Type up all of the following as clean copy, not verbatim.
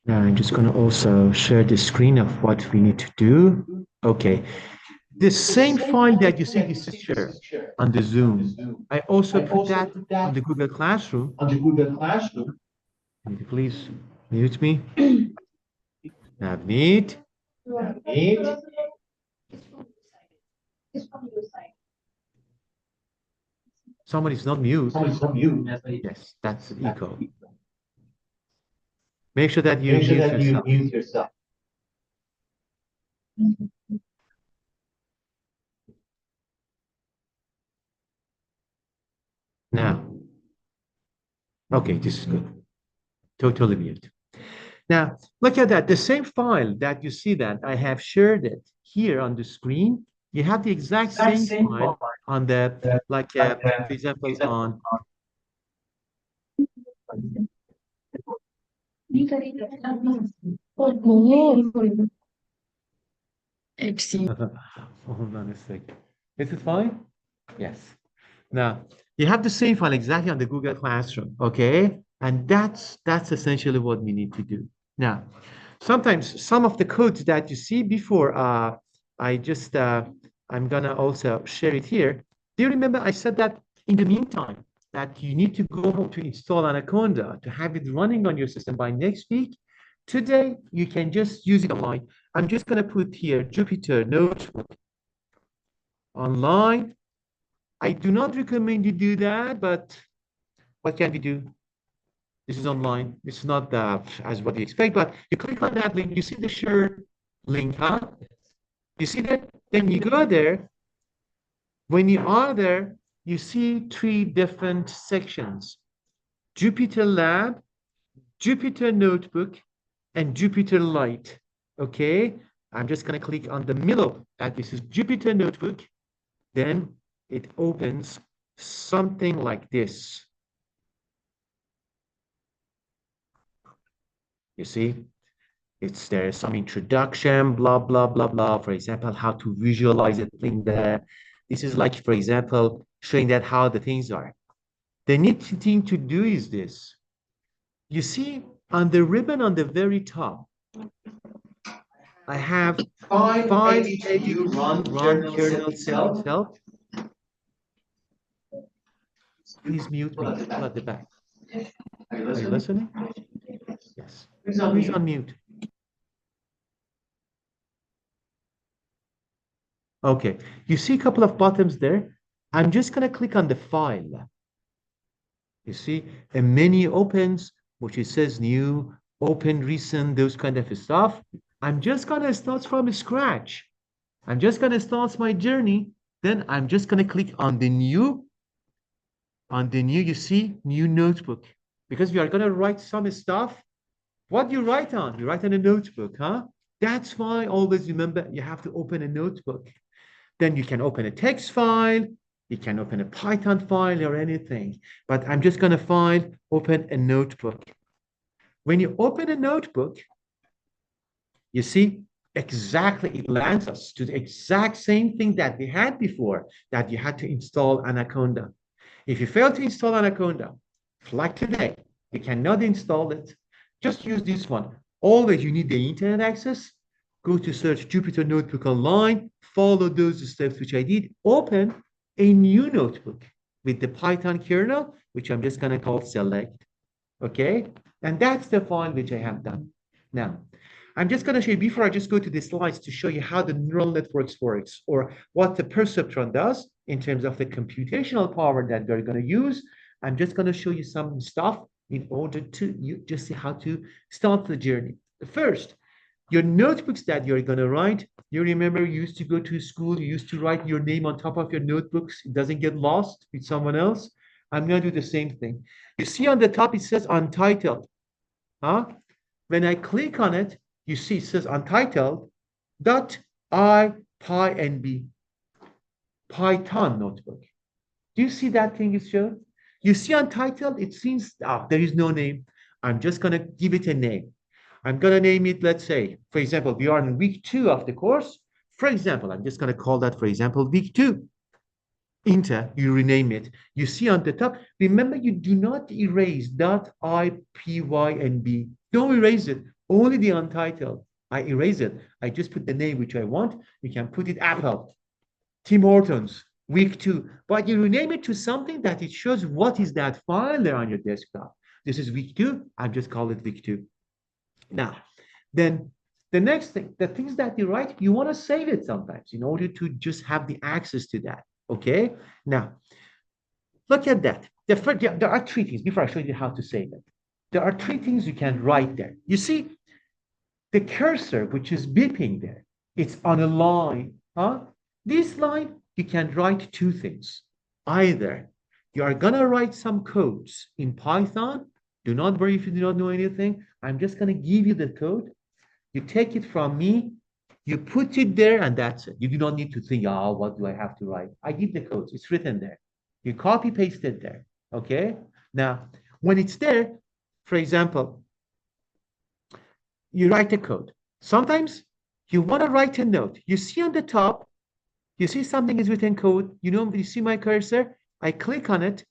Now I'm just going to also share the screen of what we need to do. Okay. The same file that you see this is share on the Zoom. I also put that on the Google Classroom. Can you please mute me? Navneet. Somebody's not mute. Yes, that's echo. Make sure that you mute yourself. Now, okay, this is good. Totally mute. Now, look at that. The same file that you see that I have shared it here on the screen. You have the exact same file on the, for example, on, hold on a sec. Is it fine? Yes. Now, you have the same file exactly on the Google Classroom, okay? And that's essentially what we need to do. Now, sometimes some of the codes that you see before, I just, I'm gonna also share it here. Do you remember I said that in the meantime, that you need to go home to install Anaconda to have it running on your system by next week? Today, you can just use it online. I'm just gonna put here Jupyter Notebook online. I do not recommend you do that, but what can we do? This is online. It's not as what you expect, but you click on that link. You see the share link, huh? You see that? Then you go there. When you are there, you see three different sections: Jupyter Lab, Jupyter Notebook, and Jupyter Lite. Okay, I'm just going to click on the middle. That this is Jupyter Notebook. Then it opens something like this. You see, it's there's some introduction, blah, blah, blah, blah. For example, how to visualize a thing there. This is like, for example, showing that how the things are. The neat thing to do is this. You see on the ribbon on the very top, I have five edit view run kernel self. Please mute me. People at the back. Are you listening? Yes. Please unmute. Okay. You see a couple of buttons there. I'm just going to click on the file. You see, a menu opens, which it says new, open, recent, those kind of stuff. I'm just going to start from scratch. I'm just going to start my journey. Then I'm just going to click on the new. On the new, you see, new notebook. Because we are going to write some stuff. What do you write on? You write on a notebook, huh? That's why always remember you have to open a notebook. Then you can open a text file, you can open a Python file or anything. But I'm just going to open a notebook. When you open a notebook, you see exactly it lands us to the exact same thing that we had before, that you had to install Anaconda. If you fail to install Anaconda, like today, you cannot install it. Just use this one. Always you need the internet access. Go to search Jupyter Notebook online, follow those steps which I did, open a new notebook with the Python kernel, which I'm just going to call select. Okay. And that's the file which I have done. Now, I'm just going to show you before I just go to the slides to show you how the neural networks works or what the perceptron does in terms of the computational power that we're going to use. I'm just going to show you some stuff in order to you just see how to start the journey. First, your notebooks that you're going to write, you remember you used to go to school, you used to write your name on top of your notebooks. It doesn't get lost with someone else. I'm going to do the same thing. You see on the top, it says untitled. Huh? When I click on it, you see it says untitled dot I PyNB Python notebook. Do you see that thing is shown? You see untitled, it seems there is no name. I'm just gonna give it a name. I'm gonna name it, let's say, for example, we are in week 2 of the course. For example, I'm just gonna call that, for example, week 2. Enter, you rename it. You see on the top, remember you do not erase .ipynb. Don't erase it. Only the untitled. I erase it. I just put the name which I want. You can put it Apple, Tim Hortons, week 2. But you rename it to something that it shows what is that file there on your desktop. This is week 2. I just call it week 2. Now, then the next thing, the things that you write, you want to save it sometimes in order to just have the access to that. Okay. Now, look at that. There are 3 things before I show you how to save it. There are 3 things you can write there. You see, the cursor, which is beeping there, it's on a line. Huh? This line, you can write 2 things. Either you are going to write some codes in Python. Do not worry if you do not know anything. I'm just going to give you the code. You take it from me. You put it there, and that's it. You do not need to think, oh, what do I have to write? I give the codes. It's written there. You copy paste it there. Okay? Now, when it's there, for example, you write a code. Sometimes you want to write a note. You see on the top, you see something is written code. You know, you see my cursor. I click on it.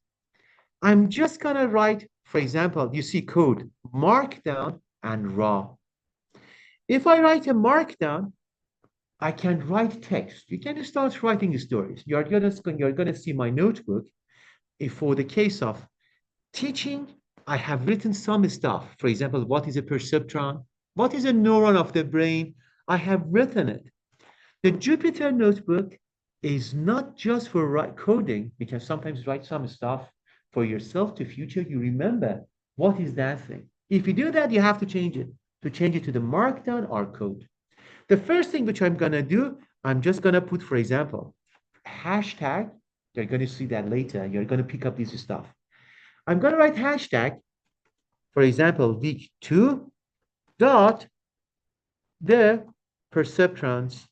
I'm just going to write, for example, you see code, markdown and raw. If I write a markdown, I can write text. You can start writing stories. You're gonna see my notebook. If for the case of teaching, I have written some stuff. For example, what is a perceptron? What is a neuron of the brain? I have written it. The Jupyter notebook is not just for coding. You can sometimes write some stuff for yourself to future. You remember what is that thing. If you do that, you have to change it to the markdown or code. The first thing which I'm going to do, I'm just going to put, for example, hashtag. You're going to see that later. You're going to pick up this stuff. I'm going to write hashtag, for example, week 2 dot the perceptrons.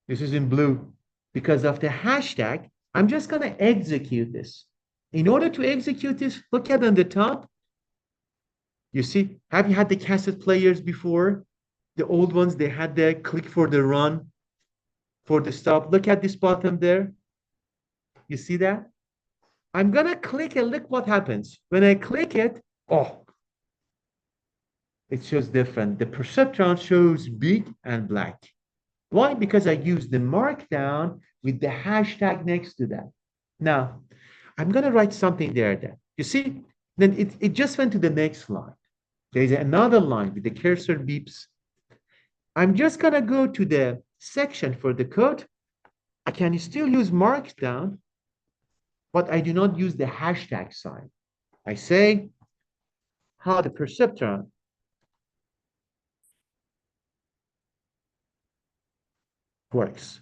This is in blue. Because of the hashtag, I'm just going to execute this. In order to execute this, look at on the top. You see, have you had the cassette players before? The old ones, they had the click for the run, for the stop. Look at this button there. You see that? I'm going to click and look what happens. When I click it, oh, it shows different. The perceptron shows big and black. Why? Because I used the markdown with the hashtag next to that. Now, I'm going to write something there then. You see, then it just went to the next line. There's another line with the cursor beeps. I'm just going to go to the section for the code. I can still use markdown, but I do not use the hashtag sign. I say how the perceptron works.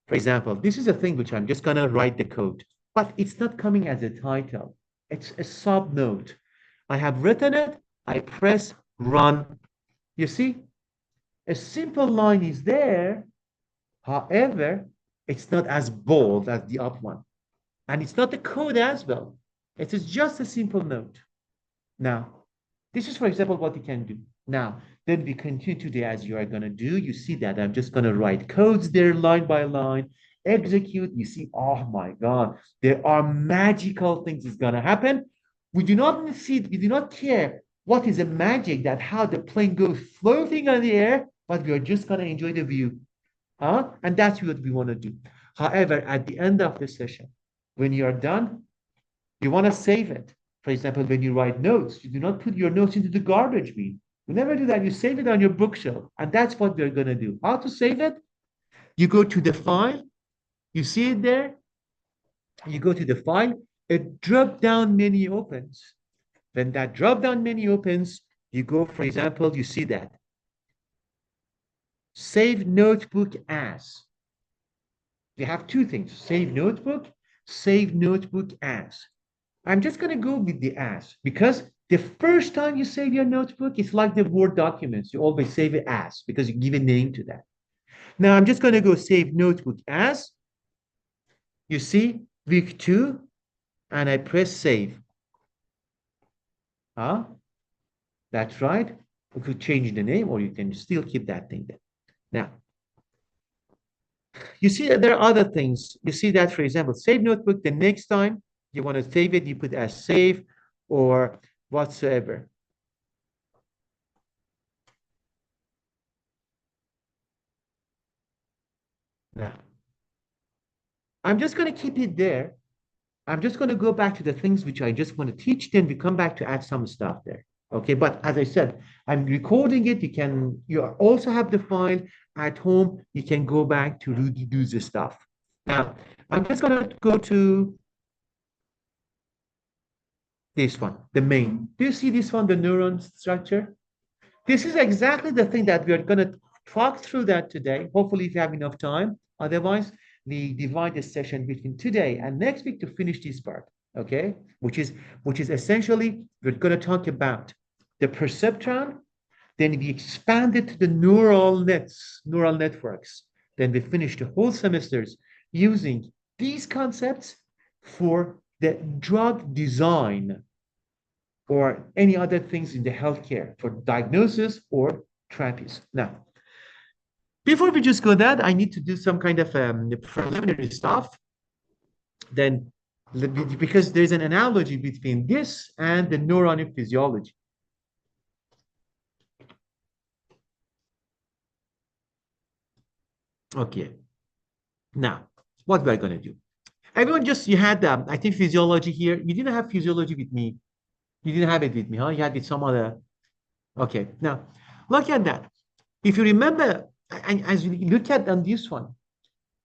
For example, this is a thing which I'm just going to write the code, but it's not coming as a title. It's a sub node. I have written it. I press run. You see, a simple line is there. However, it's not as bold as the up one. And it's not the code as well. It is just a simple note. Now, this is, for example, what you can do. Now, then we continue today as you are going to do. You see that I'm just going to write codes there line by line, execute. You see, oh my God, there are magical things is going to happen. We do not see, we do not care what is the magic that how the plane goes floating on the air, but we are just going to enjoy the view. And that's what we want to do. However, at the end of the session, when you are done, you want to save it. For example, when you write notes, you do not put your notes into the garbage bin. You never do that. You save it on your bookshelf. And that's what we're going to do. How to save it? You go to the file. You see it there. You go to the file. A drop-down menu opens. When that drop-down menu opens, you go, for example, you see that. Save notebook as. You have 2 things. Save notebook as. I'm just going to go with the as because the first time you save your notebook, it's like the Word documents. You always save it as because you give a name to that. Now I'm just going to go save notebook as. You see, week 2, and I press save. That's right. You could change the name or you can still keep that thing there. Now, you see that there are other things. You see that, for example, save notebook. The next time you want to save it, you put as save, or whatsoever. Now, I'm just going to keep it there. I'm just going to go back to the things which I just want to teach. Then we come back to add some stuff there. Okay. But as I said, I'm recording it. You also have the file at home. You can go back to do the stuff. Now, I'm just going to go to this one, the main. Do you see this one, the neuron structure? This is exactly the thing that we're going to talk through that today. Hopefully, if you have enough time. Otherwise, we divide the session between today and next week to finish this part. Okay, which is essentially we're going to talk about the perceptron. Then we expand it to the neural networks. Then we finish the whole semesters using these concepts for the drug design or any other things in the healthcare for diagnosis or therapies. Now, before we just go that, I need to do some kind of preliminary stuff. Then, because there's an analogy between this and the neuron physiology. Okay. Now, what we're going to do? Everyone you had, I think, physiology here. You didn't have physiology with me. You didn't have it with me, huh? You had it with some other. Okay. Now, look at that. If you remember, and as you look at on this one,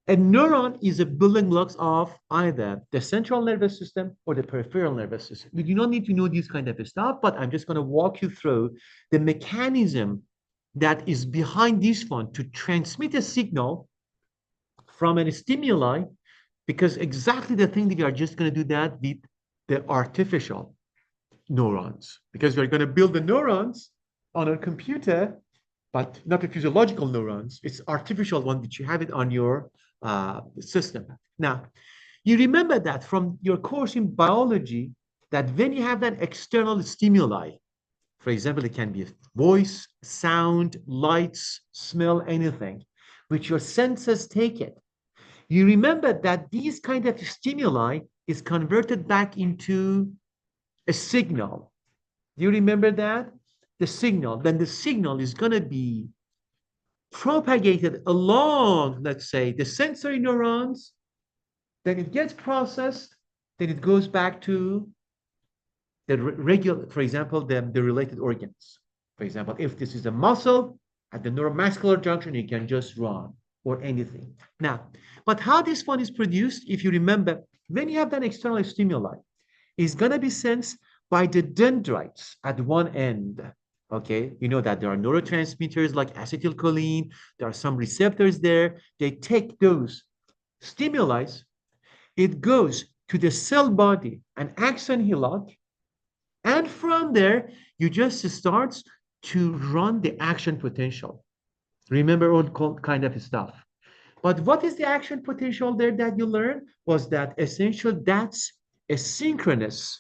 a neuron is a building blocks of either the central nervous system or the peripheral nervous system. We do not need to know this kind of stuff, but I'm just going to walk you through the mechanism that is behind this one to transmit a signal from a stimuli, because exactly the thing that we are just going to do that with the artificial neurons, because we're going to build the neurons on a computer, but not the physiological neurons. It's artificial one that you have it on your system. Now, you remember that from your course in biology, that when you have that external stimuli, for example, it can be voice, sound, lights, smell, anything, which your senses take it. You remember that these kind of stimuli is converted back into a signal. Do you remember that? The signal, then the signal is going to be propagated along, let's say, the sensory neurons, then it gets processed, then it goes back to the regular, for example, the related organs. For example, if this is a muscle, at the neuromuscular junction, you can just run or anything. Now, but how this one is produced, if you remember, when you have that external stimuli, is going to be sensed by the dendrites at one end. Okay, you know that there are neurotransmitters like acetylcholine, there are some receptors there. They take those stimuli, it goes to the cell body, an axon hillock, and from there, you just start to run the action potential. Remember all kind of stuff. But what is the action potential there that you learned? Was that essential? That's a synchronous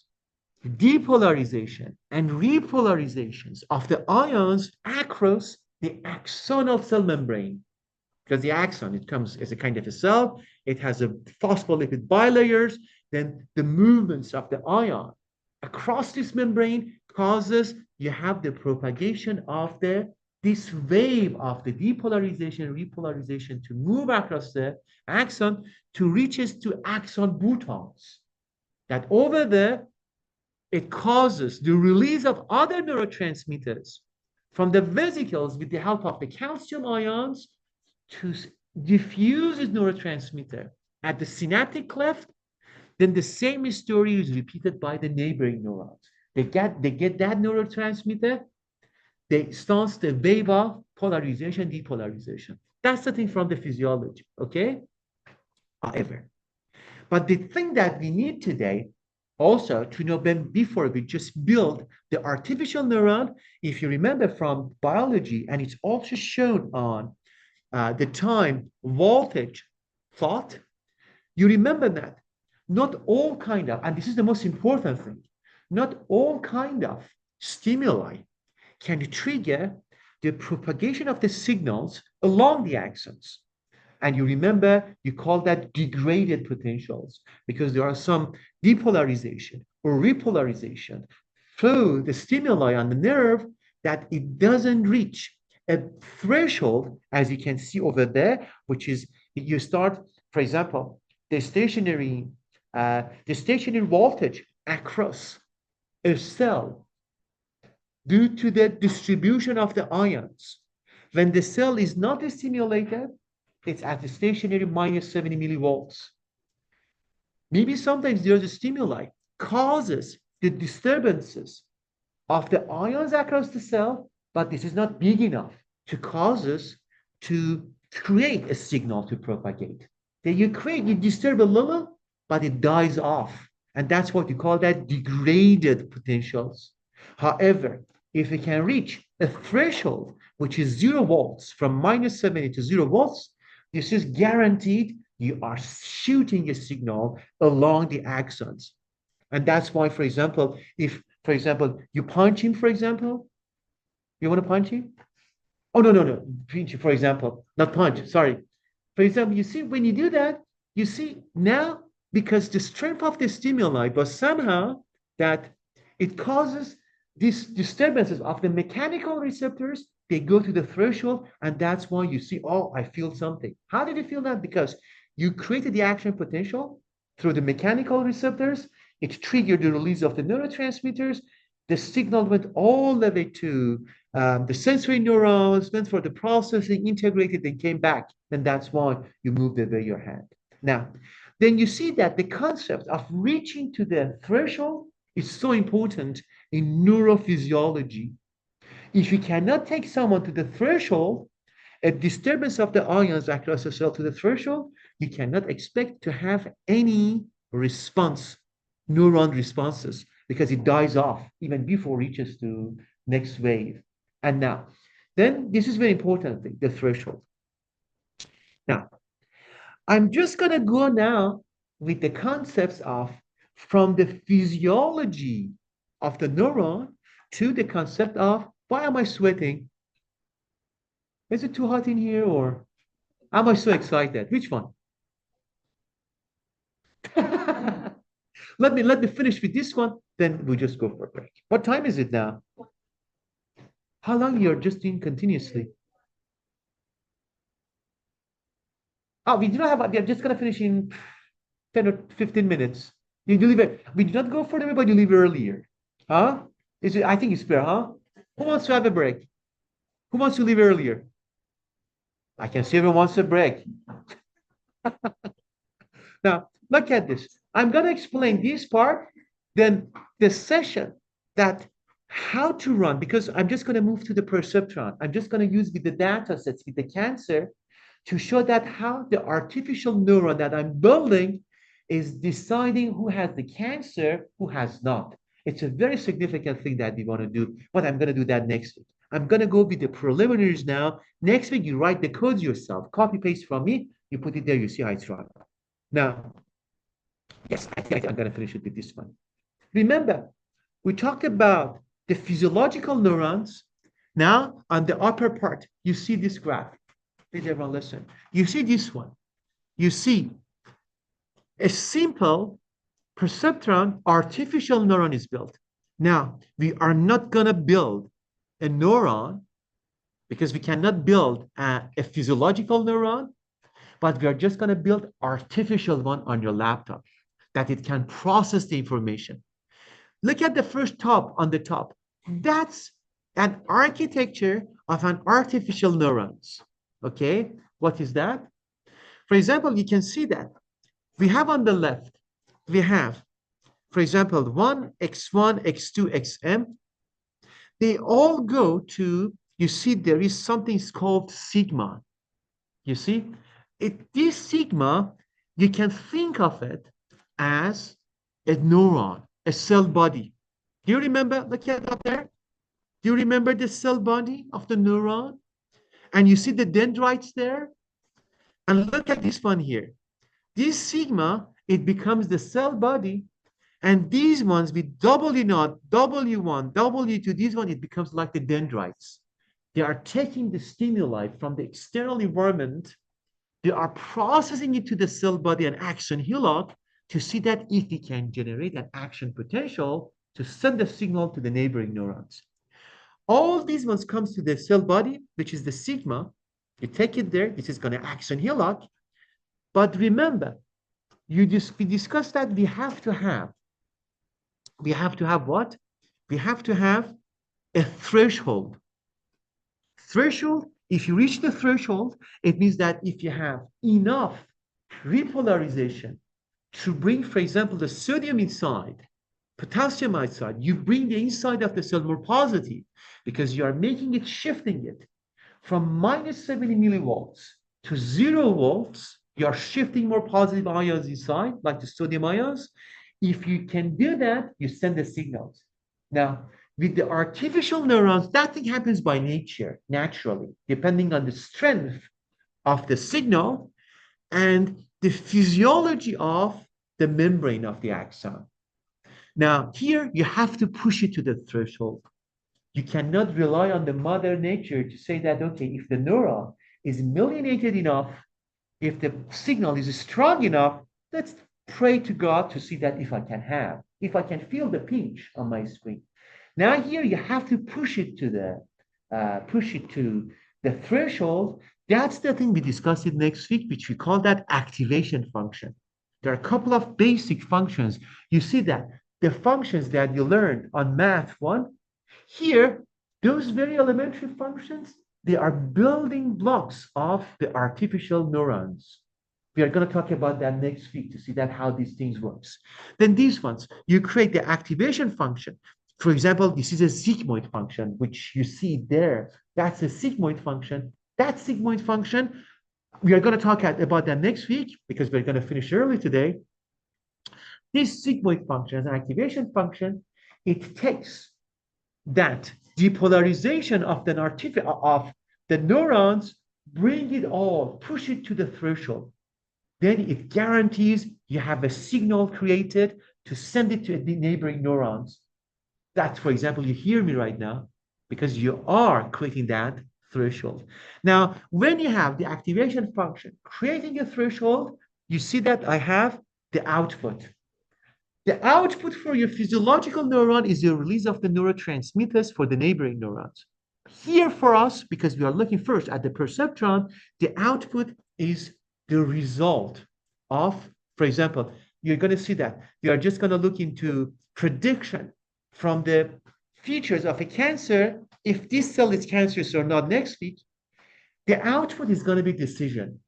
depolarization and repolarizations of the ions across the axonal cell membrane. Because the axon, it comes as a kind of a cell, it has a phospholipid bilayers, then the movements of the ion across this membrane causes you have the propagation of this wave of the depolarization, repolarization to move across the axon to reaches to axon boutons. That over there, it causes the release of other neurotransmitters from the vesicles with the help of the calcium ions to diffuse this neurotransmitter at the synaptic cleft. Then the same story is repeated by the neighboring neurons. They get that neurotransmitter, they start the wave of polarization, depolarization. That's the thing from the physiology, okay? However, but the thing that we need today also to know before we just build the artificial neuron, if you remember from biology, and it's also shown on the time voltage plot, you remember that not all kind of, and this is the most important thing, not all kind of stimuli can trigger the propagation of the signals along the axons. And you remember, you call that degraded potentials because there are some depolarization or repolarization through the stimuli on the nerve that it doesn't reach a threshold, as you can see over there, which is you start, for example, the stationary voltage across a cell due to the distribution of the ions. When the cell is not stimulated, it's at the stationary minus 70 millivolts. Maybe sometimes there's a stimuli causes the disturbances of the ions across the cell, but this is not big enough to cause us to create a signal to propagate. Then you disturb a little, but it dies off. And that's what you call that degraded potentials. However, if we can reach a threshold, which is 0 volts, from minus 70 to 0 volts, this is guaranteed you are shooting a signal along the axons. And that's why, for example, if, for example, you punch him, for example, you want to punch him? Oh, no, no, no. Pinch, for example, not punch, sorry. For example, you see, when you do that, you see now, because the strength of the stimuli, but somehow that it causes these disturbances of the mechanical receptors, they go to the threshold, and that's why you see, oh, I feel something. How did you feel that? Because you created the action potential through the mechanical receptors. It triggered the release of the neurotransmitters. The signal went all the way to the sensory neurons, went for the processing, integrated, and came back. And that's why you moved away your hand. Now, then you see that the concept of reaching to the threshold is so important in neurophysiology. If you cannot take someone to the threshold, a disturbance of the ions across the cell to the threshold, you cannot expect to have any response, neuron responses, because it dies off even before it reaches to next wave. And now, then this is very important thing, the threshold. Now, I'm just going to go now with the concepts of from the physiology of the neuron to the concept of why am I sweating? Is it too hot in here or am I so excited? Which one? let me finish with this one, then we just go for a break. What time is it now? How long you're just doing continuously? Oh, we do not have, we are just gonna finish in 10 or 15 minutes. You leave it. We do not go for them, but you leave earlier. Huh? Is it, I think it's fair, huh? Who wants to have a break? Who wants to leave earlier? I can see everyone wants a break. Now, look at this. I'm going to explain this part, then the session that how to run, because I'm just going to move to the perceptron. I'm just going to use with the data sets with the cancer to show that how the artificial neuron that I'm building is deciding who has the cancer, who has not. It's a very significant thing that we want to do, but I'm going to do that next week. I'm going to go with the preliminaries now. Next week, you write the codes yourself, copy paste from me, you put it there, you see how it's run. Now, yes, I think I'm going to finish it with this one. Remember, we talked about the physiological neurons. Now, on the upper part, you see this graph. Please, everyone, listen. You see this one. You see a simple perceptron artificial neuron is built. Now, we are not going to build a neuron because we cannot build a physiological neuron, but we are just going to build artificial one on your laptop that it can process the information. Look at the first top on the top. That's an architecture of an artificial neurons. Okay, what is that? For example, you can see that we have on the left, we have, for example, 1, x1, x2, xm. They all go to, you see, there is something called sigma. You see, this sigma, you can think of it as a neuron, a cell body. Do you remember? Look at up there. Do you remember the cell body of the neuron? And you see the dendrites there? And look at this one here. This sigma, it becomes the cell body. And these ones with W naught, W1, W2, these one, it becomes like the dendrites. They are taking the stimuli from the external environment. They are processing it to the cell body and action hillock to see that if we can generate an action potential to send the signal to the neighboring neurons. All these ones comes to the cell body, which is the sigma. You take it there. This is going to action here lock. But remember, we discussed that we have to have what? We have to have a threshold. Threshold, if you reach the threshold, it means that if you have enough repolarization to bring, for example, the sodium inside, potassium outside, you bring the inside of the cell more positive because you are making it, shifting it from minus 70 millivolts to 0 volts. You are shifting more positive ions inside, like the sodium ions. If you can do that, you send the signals. Now, with the artificial neurons, that thing happens by nature, naturally, depending on the strength of the signal and the physiology of the membrane of the axon. Now, here you have to push it to the threshold. You cannot rely on the mother nature to say that, okay, if the neuron is myelinated enough, if the signal is strong enough, let's pray to God to see that if I can feel the pinch on my screen. Now here you have to push it to the threshold. That's the thing we discussed it next week, which we call that activation function. There are a couple of basic functions. You see that the functions that you learned on Math 1, here, those very elementary functions, they are building blocks of the artificial neurons. We are going to talk about that next week to see that how these things works. Then these ones, you create the activation function. For example, this is a sigmoid function, which you see there. That's a sigmoid function. That sigmoid function, we are going to talk about that next week because we're going to finish early today. This sigmoid function, an activation function, it takes that depolarization of the neurons, bring it all, push it to the threshold. Then it guarantees you have a signal created to send it to the neighboring neurons. That, for example, you hear me right now because you are creating that threshold. Now, when you have the activation function creating a threshold, you see that I have the output. The output for your physiological neuron is the release of the neurotransmitters for the neighboring neurons. Here for us, because we are looking first at the perceptron, the output is the result of, for example, you're going to see that we are just going to look into prediction from the features of a cancer, if this cell is cancerous or not next week. The output is going to be decision.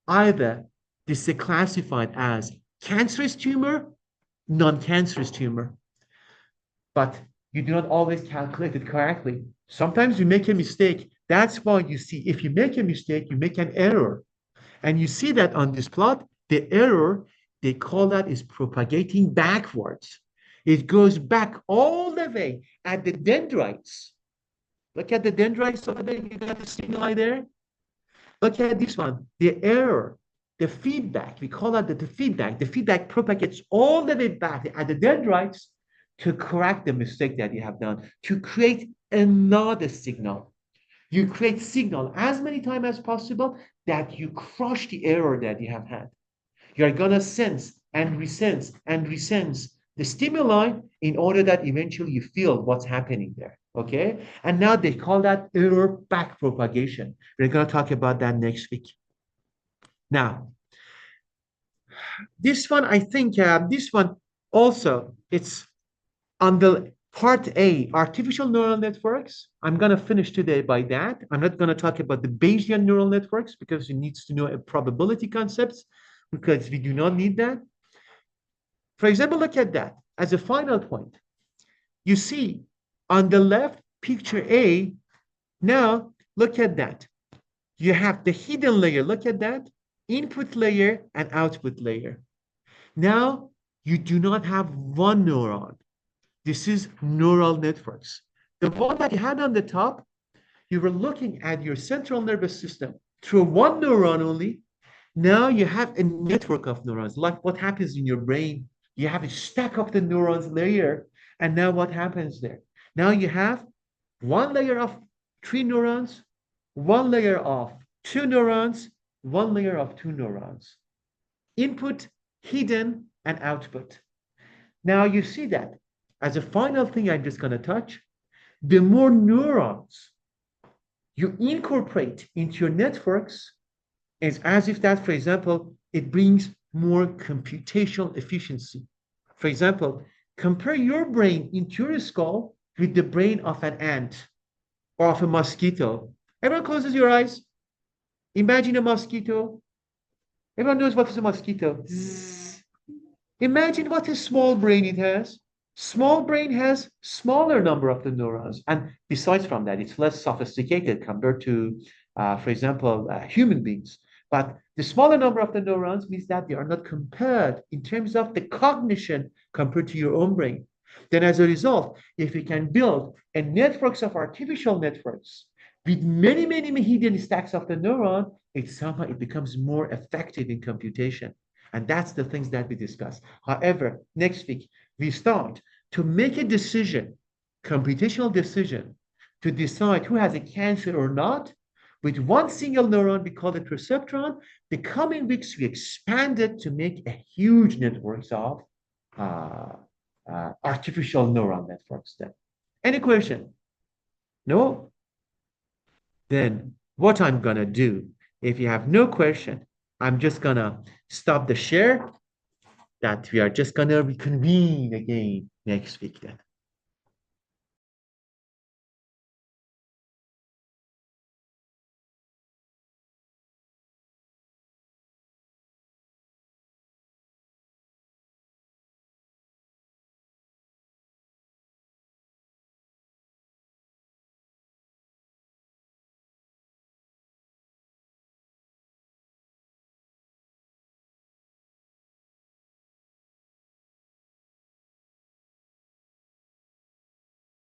Either this is classified as cancerous tumor, non-cancerous tumor. But you do not always calculate it correctly. Sometimes you make a mistake. That's why you see, if you make a mistake, you make an error. And you see that on this plot, the error, they call that is propagating backwards. It goes back all the way at the dendrites. Look at the dendrites over there. You got the stimuli there. Look at this one, the error, the feedback. We call that the feedback. The feedback propagates all the way back at the dendrites to correct the mistake that you have done, to create another signal. You create signal as many times as possible that you crush the error that you have had. You're going to sense and resense the stimuli in order that eventually you feel what's happening there. Okay. And now they call that error back propagation. We're going to talk about that next week. Now, this one, I think this one also, it's on the part A, artificial neural networks. I'm going to finish today by that. I'm not going to talk about the Bayesian neural networks because it needs to know a probability concepts because we do not need that. For example, look at that as a final point. You see on the left, picture A, now look at that. You have the hidden layer, look at that, input layer and output layer. Now, you do not have one neuron. This is neural networks. The one that you had on the top, you were looking at your central nervous system through one neuron only. Now you have a network of neurons, like what happens in your brain. You have a stack of the neurons layer. And now what happens there? Now you have one layer of 3 neurons, one layer of 2 neurons, one layer of 2 neurons. Input, hidden, and output. Now you see that as a final thing I'm just going to touch, the more neurons you incorporate into your networks, it's as if that, for example, it brings more computational efficiency. For example, compare your brain into your skull with the brain of an ant or of a mosquito. Everyone closes your eyes. Imagine a mosquito. Everyone knows what is a mosquito. Zzz. Imagine what a small brain it has. Small brain has smaller number of the neurons. And besides from that, it's less sophisticated compared to, for example, human beings. But the smaller number of the neurons means that they are not compared in terms of the cognition compared to your own brain. Then as a result, if we can build a networks of artificial networks with many, many hidden stacks of the neuron, it becomes more effective in computation. And that's the things that we discuss. However, next week, we start to make a decision, computational decision, to decide who has a cancer or not. With one single neuron, we call it perceptron. The coming weeks, we expand it to make a huge networks of uh, artificial neural networks then. Any question? No? Then what I'm going to do, if you have no question, I'm just going to stop the share that we are just going to reconvene again next week then.